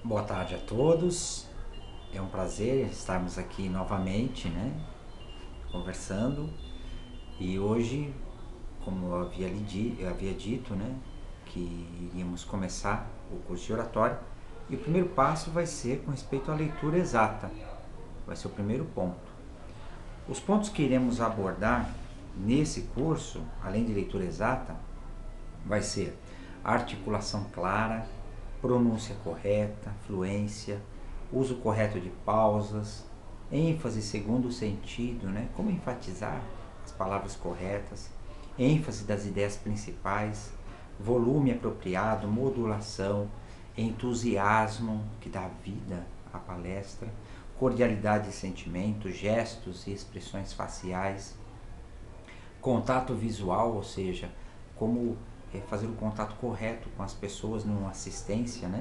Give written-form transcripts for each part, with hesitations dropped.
Boa tarde a todos. É um prazer estarmos aqui novamente, conversando. E hoje, como eu havia dito, que iríamos começar o curso de oratória. E o primeiro passo vai ser com respeito à leitura exata. Vai ser o primeiro ponto. Os pontos que iremos abordar nesse curso, além de leitura exata, vai ser a articulação clara, pronúncia correta, fluência, uso correto de pausas, ênfase segundo o sentido, como enfatizar as palavras corretas, ênfase das ideias principais, volume apropriado, modulação, entusiasmo que dá vida à palestra, cordialidade de sentimento, gestos e expressões faciais, contato visual, ou seja, como fazer o contato correto com as pessoas numa assistência,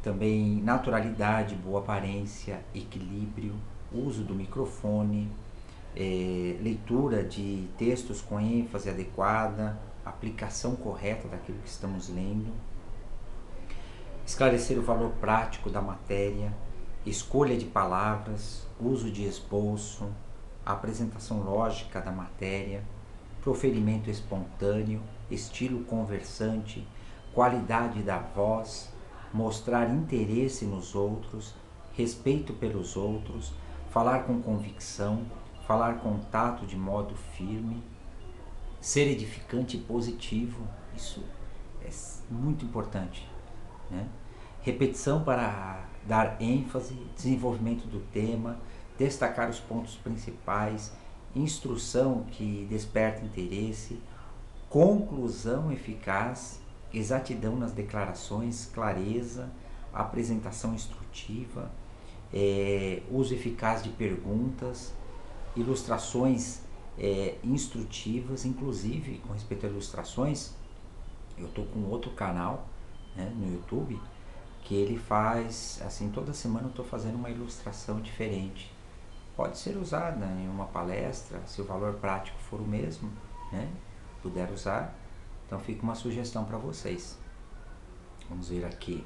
também naturalidade, boa aparência, equilíbrio, uso do microfone, leitura de textos com ênfase adequada, aplicação correta daquilo que estamos lendo, esclarecer o valor prático da matéria, escolha de palavras, uso de esboço, apresentação lógica da matéria, proferimento espontâneo, estilo conversante, qualidade da voz, mostrar interesse nos outros, respeito pelos outros, falar com convicção, falar com tato de modo firme, ser edificante e positivo, isso é muito importante, Repetição para dar ênfase, desenvolvimento do tema, destacar os pontos principais, instrução que desperta interesse, conclusão eficaz, exatidão nas declarações, clareza, apresentação instrutiva, uso eficaz de perguntas, ilustrações instrutivas, inclusive com respeito a ilustrações, eu estou com outro canal no YouTube, que ele faz, assim, toda semana eu estou fazendo uma ilustração diferente. Pode ser usada em uma palestra, se o valor prático for o mesmo, puder usar. Então fica uma sugestão para vocês. Vamos ver aqui.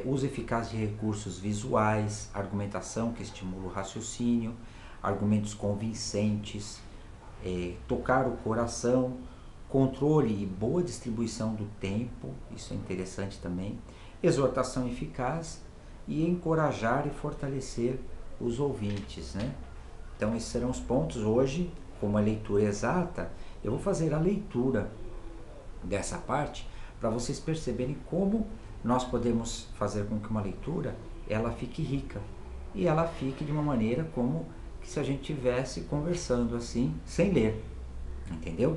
Uso eficaz de recursos visuais, argumentação que estimula o raciocínio, argumentos convincentes, tocar o coração, controle e boa distribuição do tempo, isso é interessante também, exortação eficaz e encorajar e fortalecer os ouvintes, Então esses serão os pontos. Hoje, como a leitura exata, eu vou fazer a leitura dessa parte para vocês perceberem como nós podemos fazer com que uma leitura ela fique rica e ela fique de uma maneira como que se a gente estivesse conversando assim, sem ler, entendeu?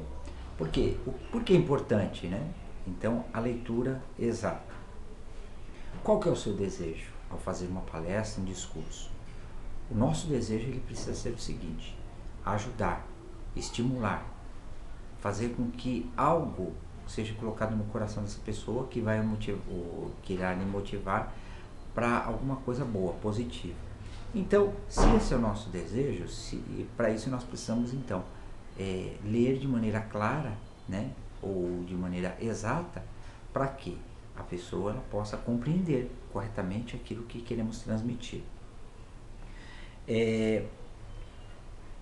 Por quê? Por que é importante, Então, a leitura exata. Qual que é o seu desejo ao fazer uma palestra, um discurso? O nosso desejo ele precisa ser o seguinte: ajudar, estimular, fazer com que algo seja colocado no coração dessa pessoa que vai que irá lhe motivar para alguma coisa boa, positiva. Então, se esse é o nosso desejo, para isso nós precisamos então ler de maneira clara, ou de maneira exata, para que a pessoa ela possa compreender corretamente aquilo que queremos transmitir. E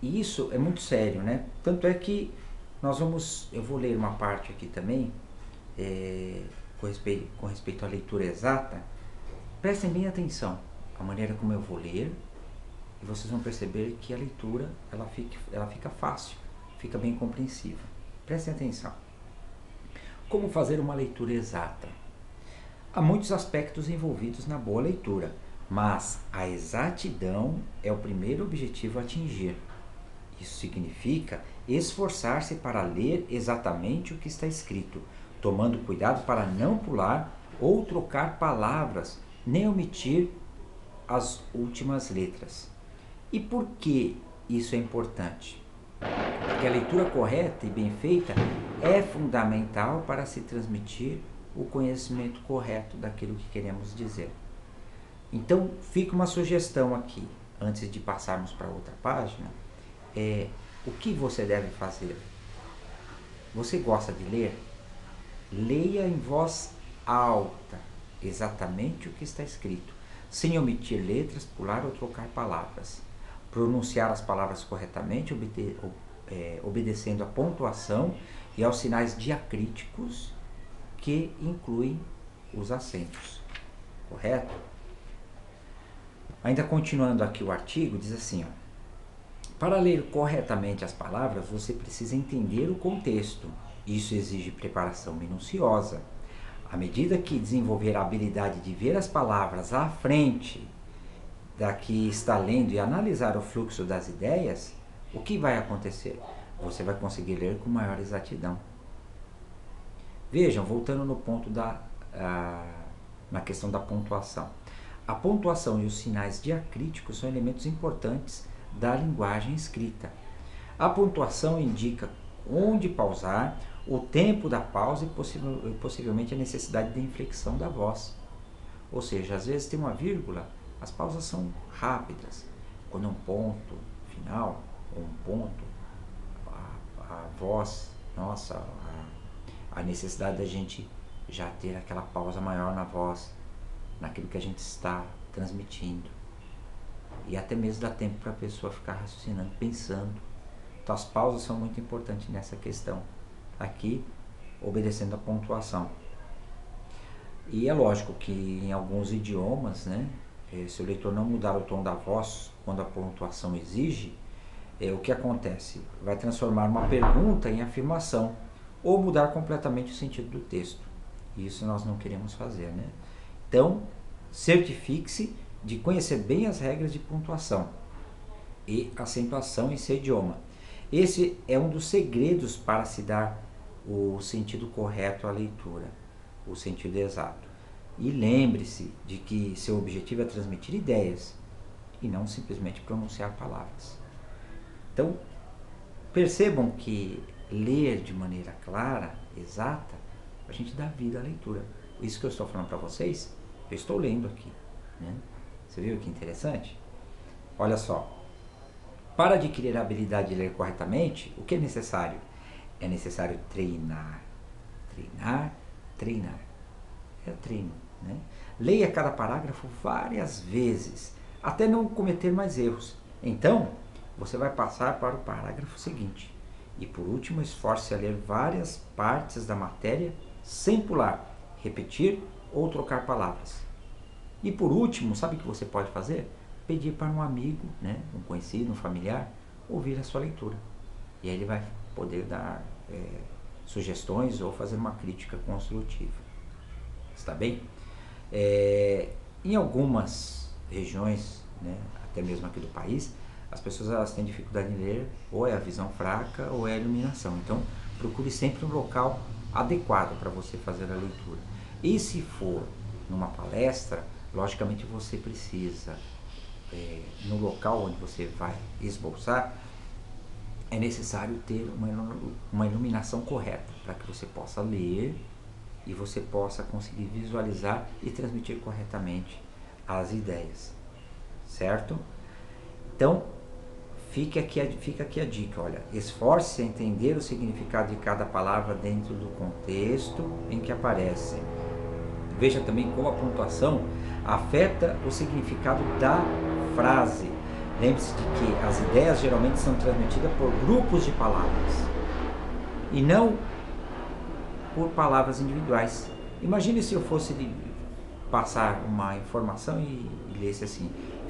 isso é muito sério, Tanto é que eu vou ler uma parte aqui também, com respeito à leitura exata. Prestem bem atenção à maneira como eu vou ler, e vocês vão perceber que a leitura ela fica fácil, fica bem compreensiva. Prestem atenção. Como fazer uma leitura exata? Há muitos aspectos envolvidos na boa leitura, mas a exatidão é o primeiro objetivo a atingir. Isso significa esforçar-se para ler exatamente o que está escrito, tomando cuidado para não pular ou trocar palavras, nem omitir as últimas letras. E por que isso é importante? Porque a leitura correta e bem feita é fundamental para se transmitir o conhecimento correto daquilo que queremos dizer. Então, fica uma sugestão aqui, antes de passarmos para outra página, o que você deve fazer? Você gosta de ler? Leia em voz alta. exatamente o que está escrito, sem omitir letras, pular ou trocar palavras. Pronunciar as palavras corretamente, obedecendo a pontuação e aos sinais diacríticos que incluem os acentos. Correto? Ainda continuando aqui o artigo, diz assim, ó, para ler corretamente as palavras, você precisa entender o contexto. Isso exige preparação minuciosa. À medida que desenvolver a habilidade de ver as palavras à frente da que está lendo e analisar o fluxo das ideias, o que vai acontecer? Você vai conseguir ler com maior exatidão. Vejam, voltando no ponto na questão da pontuação. A pontuação e os sinais diacríticos são elementos importantes da linguagem escrita. A pontuação indica onde pausar, o tempo da pausa e possivelmente a necessidade de inflexão da voz. Ou seja, às vezes tem uma vírgula, as pausas são rápidas. Quando é um ponto final, ou um ponto, a voz, nossa, a necessidade da gente já ter aquela pausa maior na voz, naquilo que a gente está transmitindo. E até mesmo dá tempo para a pessoa ficar raciocinando, pensando. Então as pausas são muito importantes nessa questão. Aqui, obedecendo a pontuação. E é lógico que em alguns idiomas, né, se o leitor não mudar o tom da voz quando a pontuação exige, o que acontece? Vai transformar uma pergunta em afirmação ou mudar completamente o sentido do texto. E isso nós não queremos fazer, né? Então, certifique-se de conhecer bem as regras de pontuação e acentuação em seu idioma. Esse é um dos segredos para se dar o sentido correto à leitura, o sentido exato. E lembre-se de que seu objetivo é transmitir ideias e não simplesmente pronunciar palavras. Então, percebam que ler de maneira clara, exata, a gente dá vida à leitura. Isso que eu estou falando para vocês, eu estou lendo aqui, né? Você viu que interessante? Olha só. Para adquirir a habilidade de ler corretamente, o que é necessário? É necessário treinar. Treinar, treinar. É o treino, né? Leia cada parágrafo várias vezes, até não cometer mais erros. Então, você vai passar para o parágrafo seguinte. E por último, esforce-se a ler várias partes da matéria sem pular, repetir ou trocar palavras. E por último, sabe o que você pode fazer? Pedir para um amigo, né, um conhecido, um familiar, ouvir a sua leitura. E aí ele vai poder dar sugestões ou fazer uma crítica construtiva. Está bem? Em algumas regiões, né, até mesmo aqui do país, as pessoas elas têm dificuldade em ler, ou é a visão fraca ou é a iluminação. Então, procure sempre um local adequado para você fazer a leitura. E se for numa palestra, logicamente você precisa, no local onde você vai esboçar, é necessário ter uma iluminação correta para que você possa ler e você possa conseguir visualizar e transmitir corretamente as ideias, certo? Então, fica aqui a dica, olha, esforce-se a entender o significado de cada palavra dentro do contexto em que aparece. Veja também como a pontuação afeta o significado da frase. Lembre-se de que as ideias geralmente são transmitidas por grupos de palavras e não por palavras individuais. Imagine se eu fosse passar uma informação e lesse assim: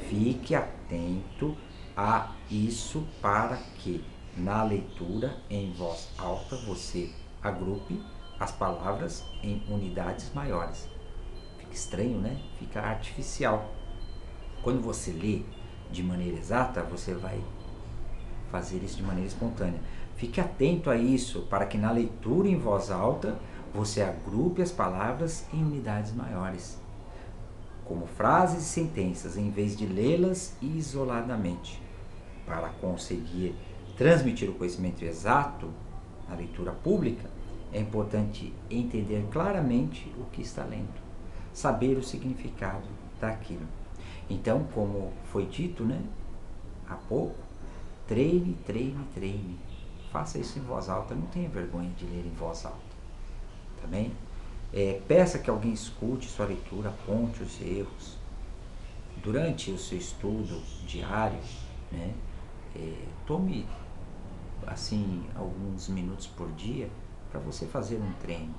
fique atento a isso para que na leitura em voz alta você agrupe as palavras em unidades maiores. Fica estranho, né? Fica artificial. Quando você lê de maneira exata, você vai fazer isso de maneira espontânea. Fique atento a isso para que na leitura em voz alta você agrupe as palavras em unidades maiores, como frases e sentenças, em vez de lê-las isoladamente. Para conseguir transmitir o conhecimento exato na leitura pública, é importante entender claramente o que está lendo, saber o significado daquilo. Então, como foi dito, né, há pouco, treine, treine, treine. Faça isso em voz alta, não tenha vergonha de ler em voz alta, tá bem? Peça que alguém escute sua leitura, aponte os erros. Durante o seu estudo diário, né, tome assim alguns minutos por dia para você fazer um treino.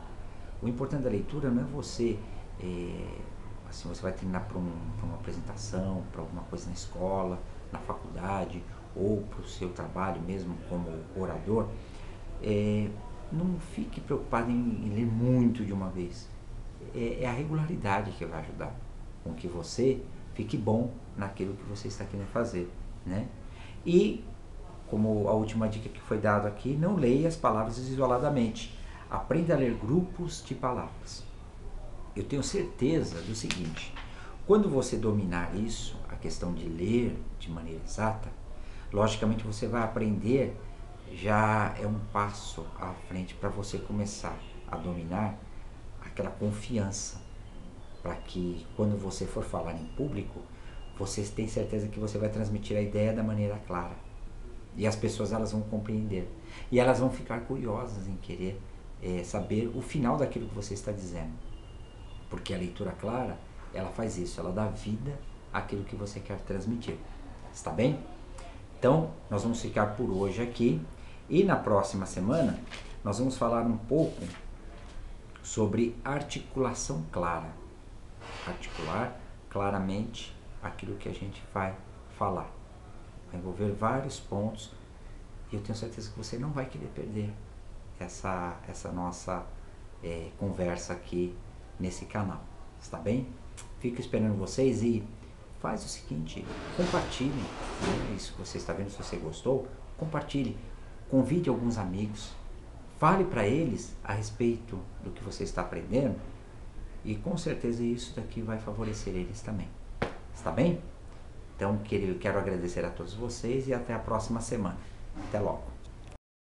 O importante da leitura não é você, assim, você vai treinar para uma apresentação, para alguma coisa na escola, na faculdade ou para o seu trabalho mesmo como orador. Não fique preocupado em ler muito de uma vez. É a regularidade que vai ajudar com que você fique bom naquilo que você está querendo fazer, né? E, como a última dica que foi dada aqui, não leia as palavras isoladamente. Aprenda a ler grupos de palavras. Eu tenho certeza do seguinte: quando você dominar isso, a questão de ler de maneira exata, logicamente você vai aprender, já é um passo à frente para você começar a dominar aquela confiança, para que quando você for falar em público, você tem certeza que você vai transmitir a ideia da maneira clara. E as pessoas, elas vão compreender. E elas vão ficar curiosas em querer saber o final daquilo que você está dizendo. Porque a leitura clara, ela faz isso, ela dá vida àquilo que você quer transmitir. Está bem? Então, nós vamos ficar por hoje aqui. E na próxima semana, nós vamos falar um pouco sobre articulação clara. Articular claramente aquilo que a gente vai falar. Vai envolver vários pontos e eu tenho certeza que você não vai querer perder essa nossa conversa aqui nesse canal. Está bem? Fico esperando vocês e faz o seguinte, compartilhe, né? Isso que você está vendo, se você gostou, compartilhe, convide alguns amigos, fale para eles a respeito do que você está aprendendo e com certeza isso daqui vai favorecer eles também. Está bem? Então, quero agradecer a todos vocês e até a próxima semana. Até logo.